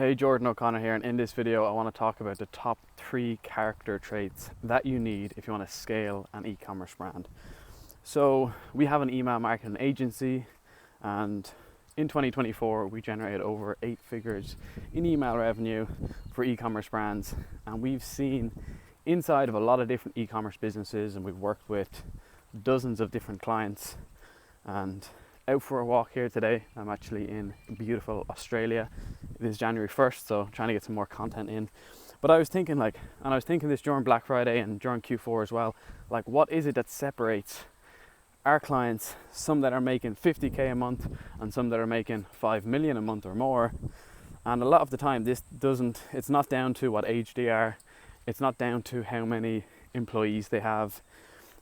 Hey, Jordan O'Connor here, and in this video I want to talk about the top 3 character traits that you need if you want to scale an e-commerce brand. So we have an email marketing agency, and in 2024 we generated over 8 figures in email revenue for e-commerce brands, and we've seen inside of a lot of different e-commerce businesses, and we've worked with dozens of different clients. And out for a walk here today. I'm actually in beautiful Australia. It is January 1st, so trying to get some more content in. But I was thinking this during Black Friday and during Q4 as well, like, what is it that separates our clients, some that are making 50k a month and some that are making 5 million a month or more? And a lot of the time it's not down to what age they are, it's not down to how many employees they have,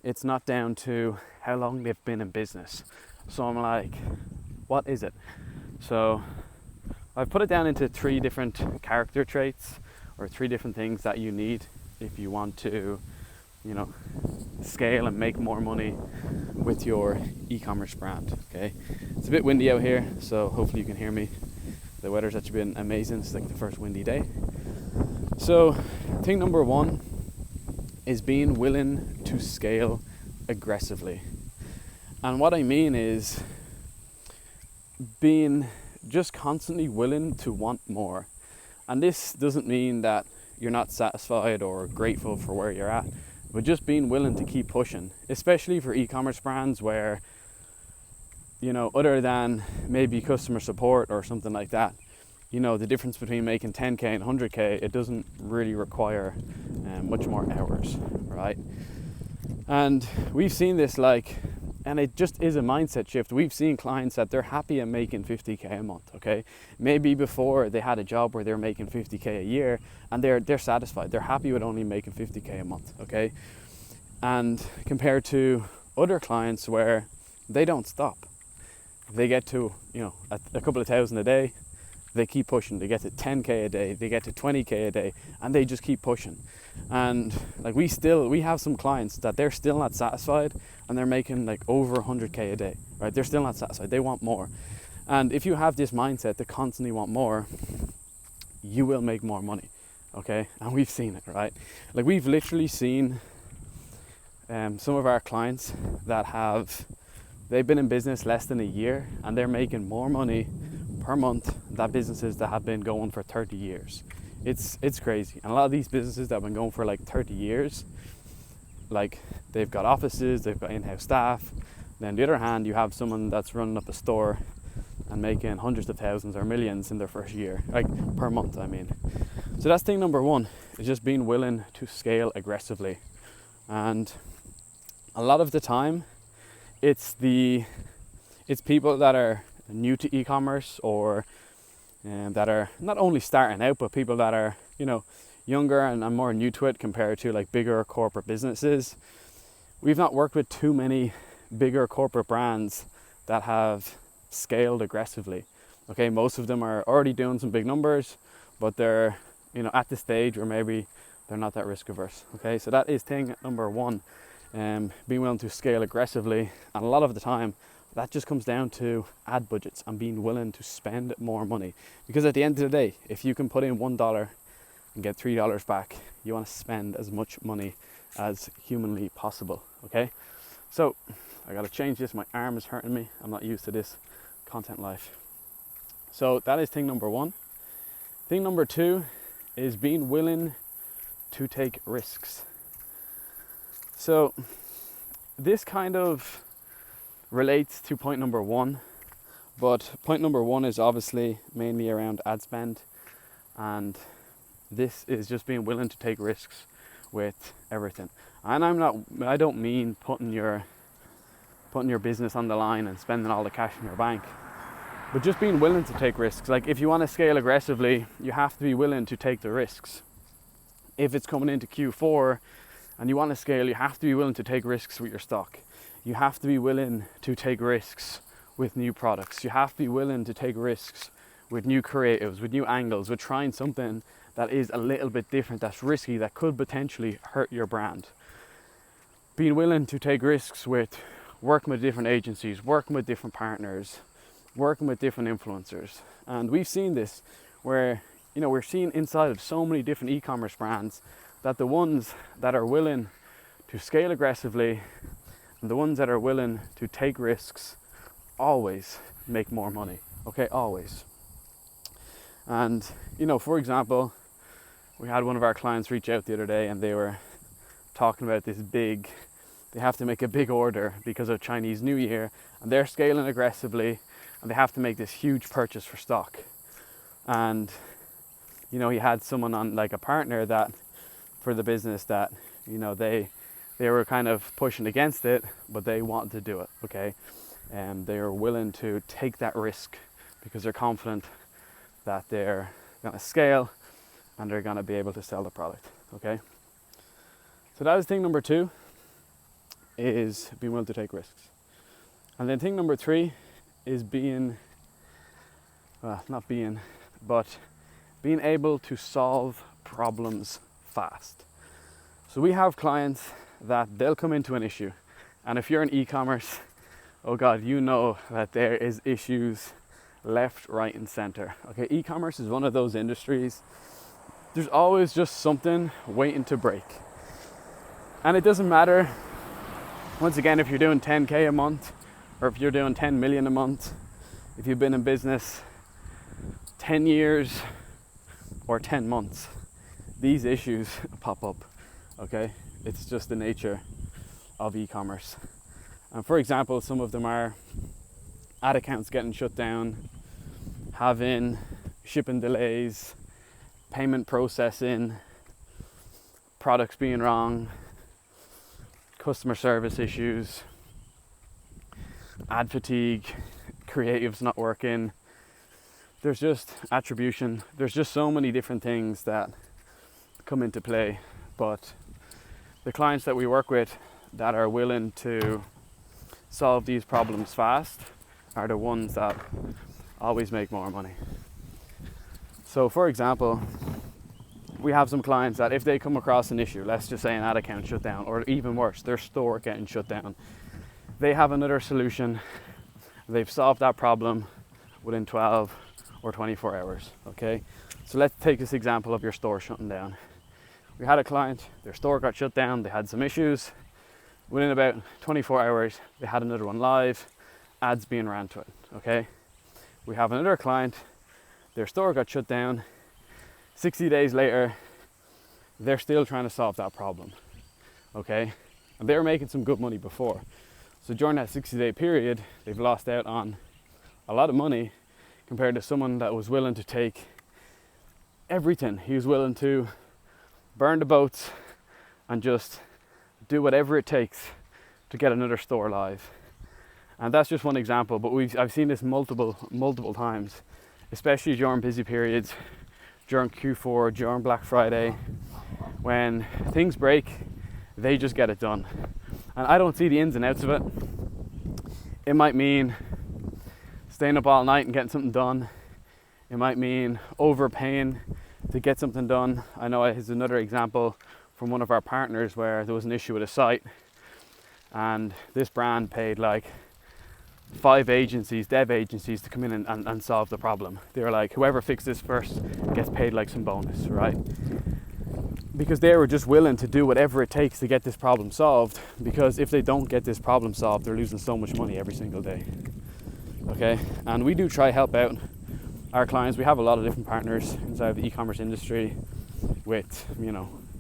it's not down to how long they've been in business. So I'm like, what is it? So I've put it down into 3 different character traits, or 3 different things that you need if you want to, scale and make more money with your e-commerce brand. Okay, it's a bit windy out here, so hopefully you can hear me. The weather's actually been amazing. It's like the first windy day. So thing number 1 is being willing to scale aggressively. And what I mean is being just constantly willing to want more. And this doesn't mean that you're not satisfied or grateful for where you're at, but just being willing to keep pushing, especially for e-commerce brands where, other than maybe customer support or something like that, the difference between making 10k and 100k, it doesn't really require much more hours, right? And we've seen this, and it just is a mindset shift. We've seen clients that they're happy at making 50k a month, okay? Maybe before they had a job where they're making 50k a year, and they're satisfied. They're happy with only making 50k a month, okay? And compared to other clients where they don't stop. They get to, a couple of thousand a day, they keep pushing. They get to 10k a day, they get to 20k a day, and they just keep pushing. And we have some clients that they're still not satisfied, and they're making over 100k a day, right? They're still not satisfied. They want more. And if you have this mindset to constantly want more, you will make more money, okay? And we've seen it, right? We've literally seen some of our clients that they've been in business less than a year, and they're making more money per month than businesses that have been going for 30 years. It's crazy. And a lot of these businesses that have been going for 30 years, they've got offices, they've got in-house staff. Then on the other hand, you have someone that's running up a store and making hundreds of thousands or millions in their first year, per month, I mean. So that's thing number 1, is just being willing to scale aggressively. And a lot of the time, it's people that are new to e-commerce, or that are not only starting out, but people that are younger and more new to it compared to bigger corporate businesses. We've not worked with too many bigger corporate brands that have scaled aggressively. Okay, most of them are already doing some big numbers, but they're at the stage where maybe they're not that risk averse. Okay, so that is thing number 1, being willing to scale aggressively. And a lot of the time that just comes down to ad budgets and being willing to spend more money. Because at the end of the day, if you can put in $1 and get $3 back, you want to spend as much money as humanly possible, okay? So I got to change this. My arm is hurting me. I'm not used to this content life. So that is thing number 1. Thing number 2 is being willing to take risks. So this kind of relates to point number 1, but point number 1 is obviously mainly around ad spend, and this is just being willing to take risks with everything. And I don't mean putting your business on the line and spending all the cash in your bank, but just being willing to take risks. If you want to scale aggressively, you have to be willing to take the risks. If it's coming into Q4 and you want to scale, you have to be willing to take risks with your stock. You have to be willing to take risks with new products. You have to be willing to take risks with new creatives, with new angles, with trying something that is a little bit different, that's risky, that could potentially hurt your brand. Being willing to take risks with working with different agencies, working with different partners, working with different influencers. And we've seen this where, we're seeing inside of so many different e-commerce brands that the ones that are willing to scale aggressively and the ones that are willing to take risks always make more money. Okay, always. And for example, we had one of our clients reach out the other day, and they were talking about they have to make a big order because of Chinese New Year, and they're scaling aggressively, and they have to make this huge purchase for stock. And he had someone on, like a partner that for the business, that they were kind of pushing against it, but they wanted to do it. Okay, and they are willing to take that risk because they're confident that they're going to scale and they're going to be able to sell the product. Okay, so that is thing number 2, is being willing to take risks. And then thing number 3 is being able to solve problems fast. So we have clients that they'll come into an issue, and if you're in e-commerce, oh God, that there is issues left, right, and center. Okay, e-commerce is one of those industries. There's always just something waiting to break. And it doesn't matter, once again, if you're doing 10K a month or if you're doing 10 million a month, if you've been in business 10 years or 10 months, these issues pop up. Okay, it's just the nature of e-commerce. And for example, some of them are ad accounts getting shut down, having shipping delays, payment processing, products being wrong, customer service issues, ad fatigue, creatives not working. There's just attribution. There's just so many different things that come into play. But the clients that we work with that are willing to solve these problems fast are the ones that always make more money. So for example, we have some clients that if they come across an issue, let's just say an ad account shut down, or even worse, their store getting shut down, they have another solution. They've solved that problem within 12 or 24 hours. Okay, so let's take this example of your store shutting down. We had a client, their store got shut down, they had some issues. Within about 24 hours, they had another one live, ads being ran to it. Okay, we have another client, their store got shut down. 60 days later, they're still trying to solve that problem. Okay, and they were making some good money before. So during that 60-day period, they've lost out on a lot of money compared to someone that was willing to take everything. He was willing to burn the boats and just do whatever it takes to get another store live. And that's just one example, but I've seen this multiple times, especially during busy periods, during Q4, during Black Friday. When things break, they just get it done. And I don't see the ins and outs of it. It might mean staying up all night and getting something done. It might mean overpaying to get something done. I know it's another example from one of our partners where there was an issue with a site, and this brand paid like 5 dev agencies to come in and solve the problem. They were like, whoever fixes this first gets paid like some bonus, right? Because they were just willing to do whatever it takes to get this problem solved, because if they don't get this problem solved, they're losing so much money every single day. Okay, and we do try help out our clients. We have a lot of different partners inside of the e-commerce industry with,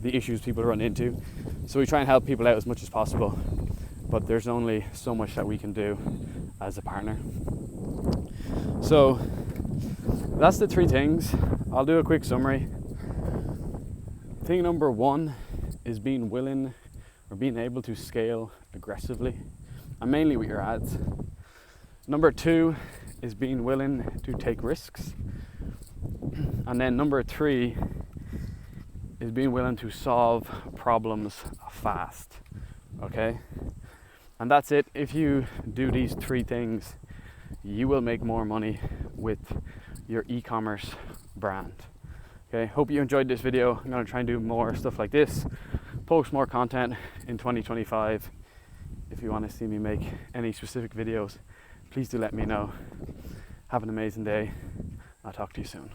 the issues people run into. So we try and help people out as much as possible, but there's only so much that we can do as a partner. So that's the 3 things. I'll do a quick summary. Thing number 1 is being willing or being able to scale aggressively, and mainly with your ads. Number 2 is being willing to take risks. And then number 3 is being willing to solve problems fast. Okay? And that's it. If you do these 3 things, you will make more money with your e-commerce brand. Okay, hope you enjoyed this video. I'm going to try and do more stuff like this, post more content in 2025. If you want to see me make any specific videos, please do let me know. Have an amazing day. I'll talk to you soon.